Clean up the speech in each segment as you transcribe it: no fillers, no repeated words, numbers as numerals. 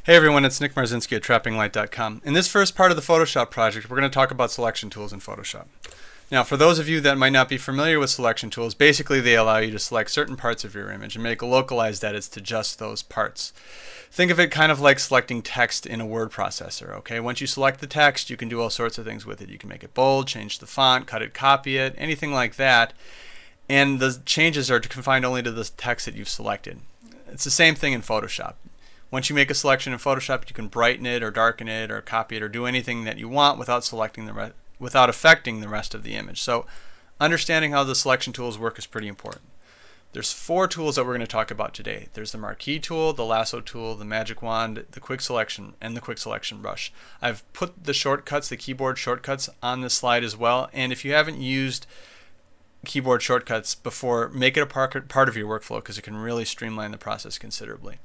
Hey everyone, it's Nick Marzinski at TrappingLight.com. In this first part of the Photoshop project, we're going to talk about selection tools in Photoshop. Now, for those of you that might not be familiar with selection tools, basically they allow you to select certain parts of your image and make localized edits to just those parts. Think of it kind of like selecting text in a word processor, okay? Once you select the text, you can do all sorts of things with it. You can make it bold, change the font, cut it, copy it, anything like that. And the changes are confined only to the text that you've selected. It's the same thing in Photoshop. Once you make a selection in Photoshop, you can brighten it or darken it or copy it or do anything that you want without affecting the rest of the image. So understanding how the selection tools work is pretty important. There's 4 tools that we're going to talk about today. There's the Marquee Tool, the Lasso Tool, the Magic Wand, the Quick Selection, and the Quick Selection Brush. I've put the shortcuts, the keyboard shortcuts, on this slide as well. And if you haven't used keyboard shortcuts before, make it a part of your workflow because it can really streamline the process considerably.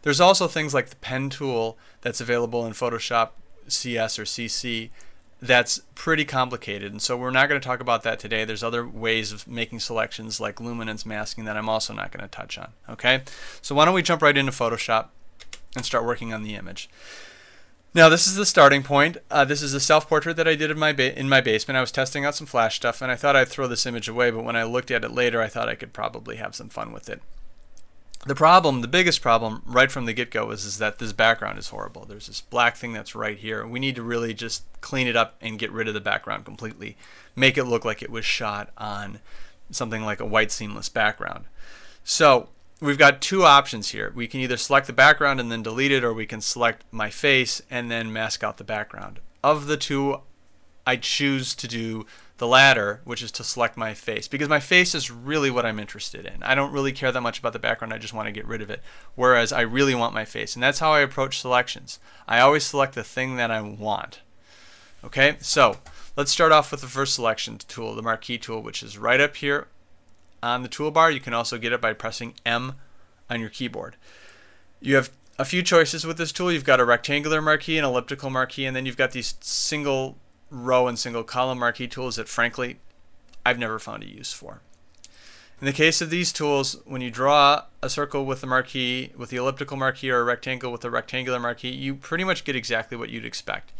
There's also things like the pen tool that's available in Photoshop CS or CC that's pretty complicated, and so we're not going to talk about that today. There's other ways of making selections like luminance masking that I'm also not going to touch on. Okay, so why don't we jump right into Photoshop and start working on the image. Now this is the starting point. This is a self-portrait that I did in my basement. I was testing out some flash stuff and I thought I'd throw this image away, but when I looked at it later I thought I could probably have some fun with it. The biggest problem right from the get-go is that this background is horrible. There's this black thing that's right here. We need to really just clean it up and get rid of the background completely. Make it look like it was shot on something like a white seamless background. So we've got 2 options here. We can either select the background and then delete it, or we can select my face and then mask out the background. Of the 2, I choose to do the latter, which is to select my face, because my face is really what I'm interested in. I don't really care that much about the background, I just want to get rid of it, whereas I really want my face, and that's how I approach selections. I always select the thing that I want. Okay, so let's start off with the first selection tool, the Marquee Tool, which is right up here on the toolbar. You can also get it by pressing M on your keyboard. You have a few choices with this tool. You've got a rectangular marquee, an elliptical marquee, and then you've got these single row and single column marquee tools that frankly I've never found a use for. In the case of these tools, when you draw a circle with the marquee, with the elliptical marquee, or a rectangle with the rectangular marquee, you pretty much get exactly what you'd expect.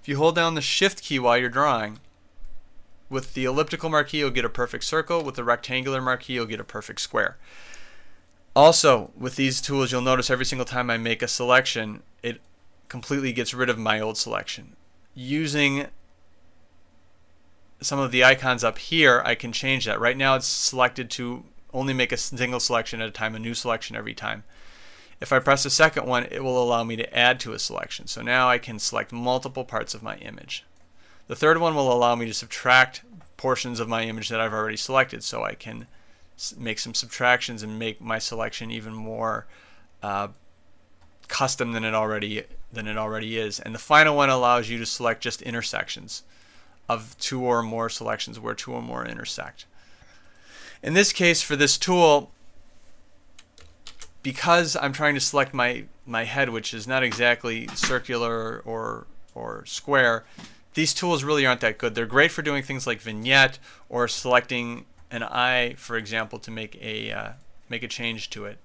If you hold down the Shift key while you're drawing, with the elliptical marquee you'll get a perfect circle, with the rectangular marquee you'll get a perfect square. Also, with these tools you'll notice every single time I make a selection it completely gets rid of my old selection. Using some of the icons up here, I can change that. Right now it's selected to only make a single selection at a time, a new selection every time. If I press a second one, it will allow me to add to a selection. So now I can select multiple parts of my image. The third one will allow me to subtract portions of my image that I've already selected, so I can make some subtractions and make my selection even more custom than it already is. And the final one allows you to select just intersections of 2 or more selections where 2 or more intersect. In this case, for this tool, because I'm trying to select my head, which is not exactly circular or square, these tools really aren't that good. They're great for doing things like vignette or selecting an eye, for example, to make a change to it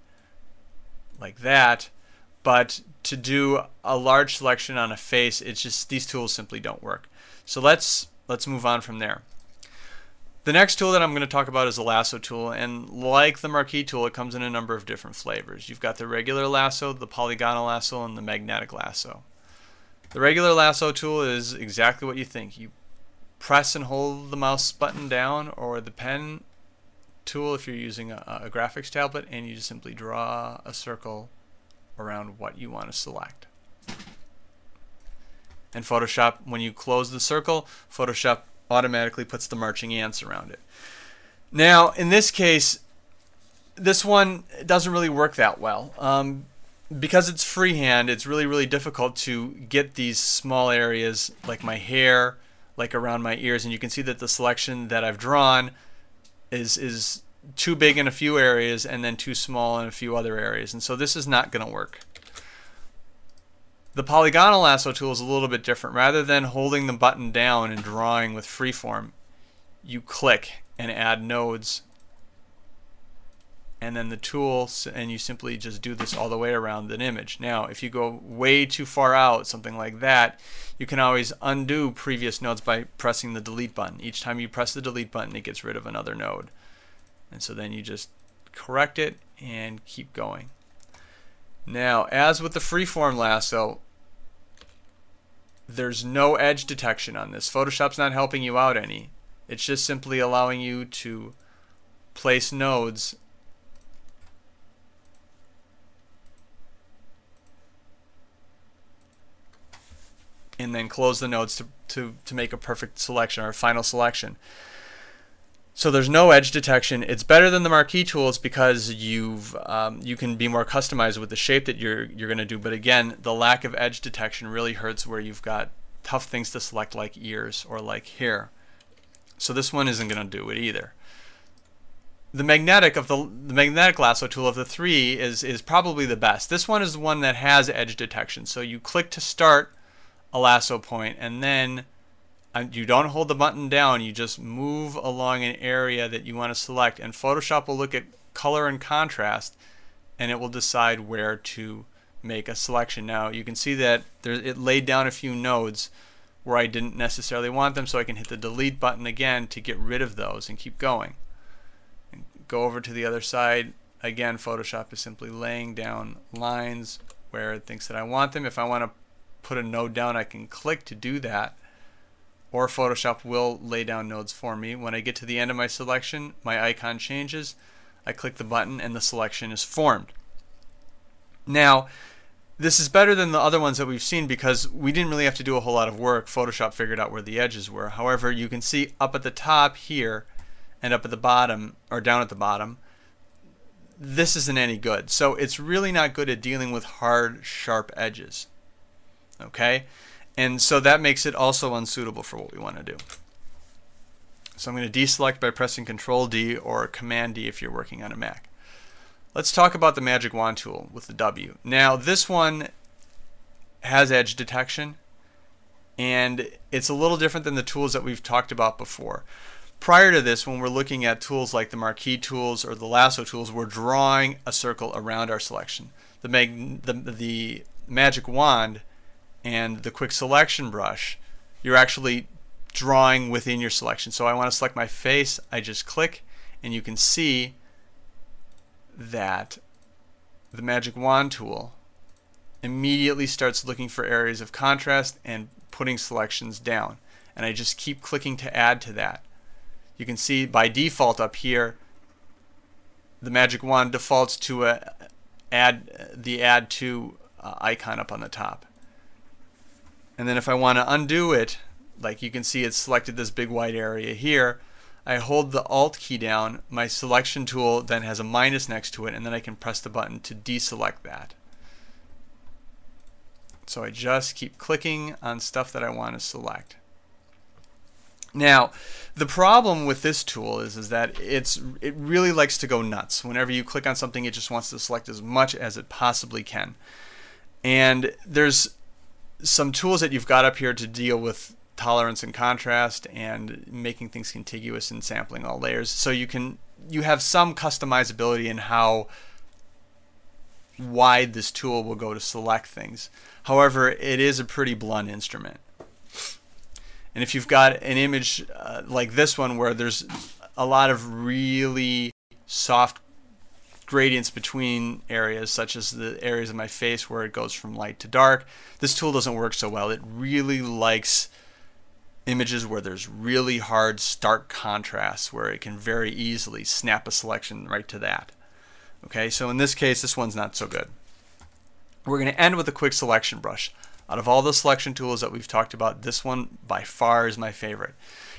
like that. But to do a large selection on a face, it's just these tools simply don't work. So let's move on from there. The next tool that I'm going to talk about is the Lasso Tool, and like the Marquee Tool, it comes in a number of different flavors. You've got the regular lasso, the polygonal lasso, and the magnetic lasso. The regular Lasso Tool is exactly what you think. You press and hold the mouse button down, or the pen tool if you're using a graphics tablet, and you just simply draw a circle around what you want to select. And Photoshop, when you close the circle, Photoshop automatically puts the marching ants around it. Now, in this case, this one doesn't really work that well. Because it's freehand, it's really difficult to get these small areas like my hair, like around my ears, and you can see that the selection that I've drawn is too big in a few areas and then too small in a few other areas, and so this is not going to work. The polygonal lasso tool is a little bit different. Rather than holding the button down and drawing with freeform, you click and add nodes and then the tool, and you simply just do this all the way around an image. Now, if you go way too far out, something like that, you can always undo previous nodes by pressing the delete button. Each time you press the delete button, it gets rid of another node. And so then you just correct it and keep going. Now, as with the freeform lasso, there's no edge detection on this. Photoshop's not helping you out any. It's just simply allowing you to place nodes and then close the nodes to make a perfect selection or a final selection. So there's no edge detection. It's better than the Marquee tools because you can be more customized with the shape that you're going to do. But again, the lack of edge detection really hurts where you've got tough things to select like ears or like hair. So this one isn't going to do it either. The magnetic lasso tool of the three is probably the best. This one is the one that has edge detection. So you click to start a lasso point, and then you don't hold the button down, you just move along an area that you want to select, and Photoshop will look at color and contrast and it will decide where to make a selection. Now you can see that it laid down a few nodes where I didn't necessarily want them, so I can hit the delete button again to get rid of those and keep going. And go over to the other side. Again, Photoshop is simply laying down lines where it thinks that I want them. If I want to put a node down, I can click to do that, or Photoshop will lay down nodes for me. When I get to the end of my selection, my icon changes, I click the button and the selection is formed. Now, this is better than the other ones that we've seen because we didn't really have to do a whole lot of work. Photoshop figured out where the edges were. However, you can see up at the top here and up at the bottom, or down at the bottom, this isn't any good. So it's really not good at dealing with hard, sharp edges. Okay, and so that makes it also unsuitable for what we want to do. So I'm going to deselect by pressing Control D or Command D if you're working on a Mac. Let's talk about the Magic Wand tool with the W. Now this one has edge detection, and it's a little different than the tools that we've talked about before. Prior to this, when we're looking at tools like the Marquee tools or the Lasso tools, we're drawing a circle around our selection. The Magic Wand and the quick selection brush, you're actually drawing within your selection. So I want to select my face, I just click, and you can see that the Magic Wand tool immediately starts looking for areas of contrast and putting selections down. And I just keep clicking to add to that. You can see by default up here, the Magic Wand defaults to the Add To icon up on the top. And then if I want to undo it, like you can see it's selected this big white area here, I hold the Alt key down, my selection tool then has a minus next to it, and then I can press the button to deselect that. So I just keep clicking on stuff that I want to select. Now, the problem with this tool is that it really likes to go nuts. Whenever you click on something, it just wants to select as much as it possibly can. And there's some tools that you've got up here to deal with tolerance and contrast and making things contiguous and sampling all layers. So you have some customizability in how wide this tool will go to select things. However, it is a pretty blunt instrument. And if you've got an image like this one where there's a lot of really soft gradients between areas, such as the areas of my face where it goes from light to dark, this tool doesn't work so well. It really likes images where there's really hard, stark contrasts where it can very easily snap a selection right to that. Okay, so in this case, this one's not so good. We're going to end with a quick selection brush. Out of all the selection tools that we've talked about, this one by far is my favorite.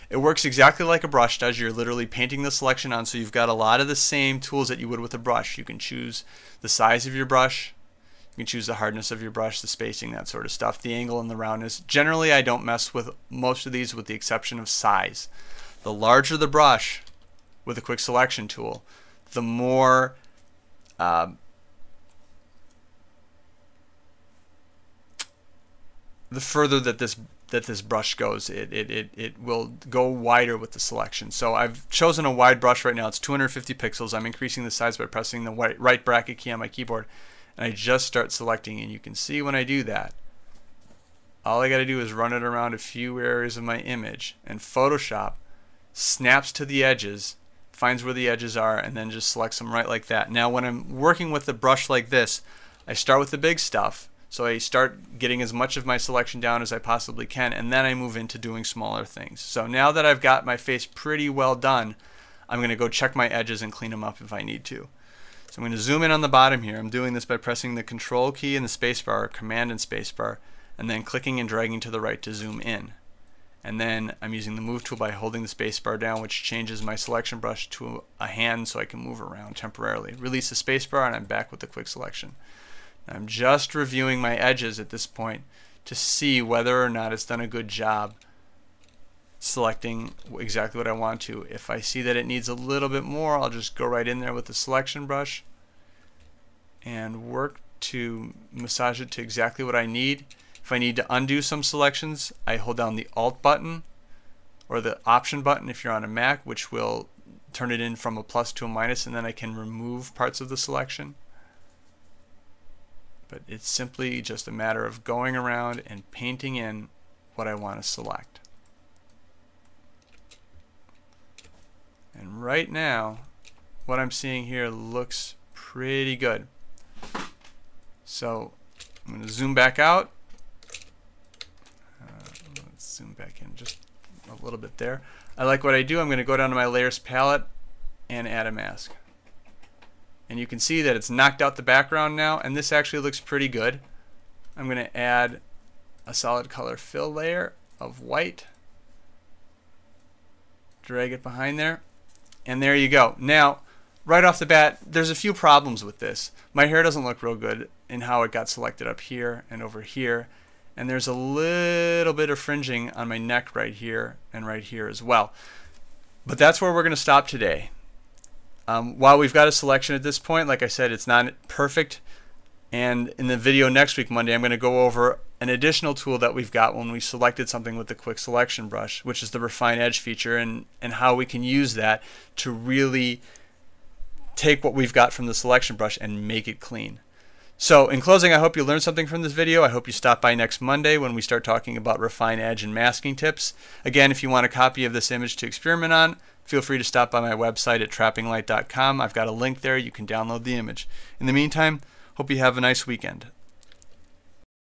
It works exactly like a brush does. You're literally painting the selection on, so you've got a lot of the same tools that you would with a brush. You can choose the size of your brush, you can choose the hardness of your brush, the spacing, that sort of stuff, the angle and the roundness. Generally, I don't mess with most of these with the exception of size. The larger the brush with a quick selection tool, the more the further that this brush goes, it will go wider with the selection. So I've chosen a wide brush right now. It's 250 pixels. I'm increasing the size by pressing the right bracket key on my keyboard, and I just start selecting, and you can see when I do that, all I got to do is run it around a few areas of my image, and Photoshop snaps to the edges, finds where the edges are, and then just selects them right like that. Now when I'm working with the brush like this, I start with the big stuff. So I start getting as much of my selection down as I possibly can, and then I move into doing smaller things. So now that I've got my face pretty well done, I'm going to go check my edges and clean them up if I need to. So I'm going to zoom in on the bottom here. I'm doing this by pressing the Control key and the spacebar, Command and spacebar, and then clicking and dragging to the right to zoom in. And then I'm using the Move tool by holding the spacebar down, which changes my selection brush to a hand so I can move around temporarily. Release the spacebar and I'm back with the quick selection. I'm just reviewing my edges at this point to see whether or not it's done a good job selecting exactly what I want to. If I see that it needs a little bit more, I'll just go right in there with the selection brush and work to massage it to exactly what I need. If I need to undo some selections, I hold down the Alt button or the Option button if you're on a Mac, which will turn it in from a plus to a minus, and then I can remove parts of the selection. But it's simply just a matter of going around and painting in what I want to select. And right now, what I'm seeing here looks pretty good. So I'm going to zoom back out. Let's zoom back in just a little bit there. I like what I do. I'm going to go down to my Layers palette and add a mask. And you can see that it's knocked out the background now, and this actually looks pretty good. I'm going to add a solid color fill layer of white, drag it behind there, and there you go. Now, right off the bat, there's a few problems with this. My hair doesn't look real good in how it got selected up here and over here, and there's a little bit of fringing on my neck right here and right here as well. But that's where we're going to stop today. While we've got a selection at this point, like I said, it's not perfect. And in the video next week, Monday, I'm going to go over an additional tool that we've got when we selected something with the quick selection brush, which is the Refine Edge feature, and how we can use that to really take what we've got from the selection brush and make it clean. So in closing, I hope you learned something from this video. I hope you stop by next Monday when we start talking about Refine Edge and masking tips. Again, if you want a copy of this image to experiment on, feel free to stop by my website at trappinglight.com. I've got a link there. You can download the image. In the meantime, hope you have a nice weekend.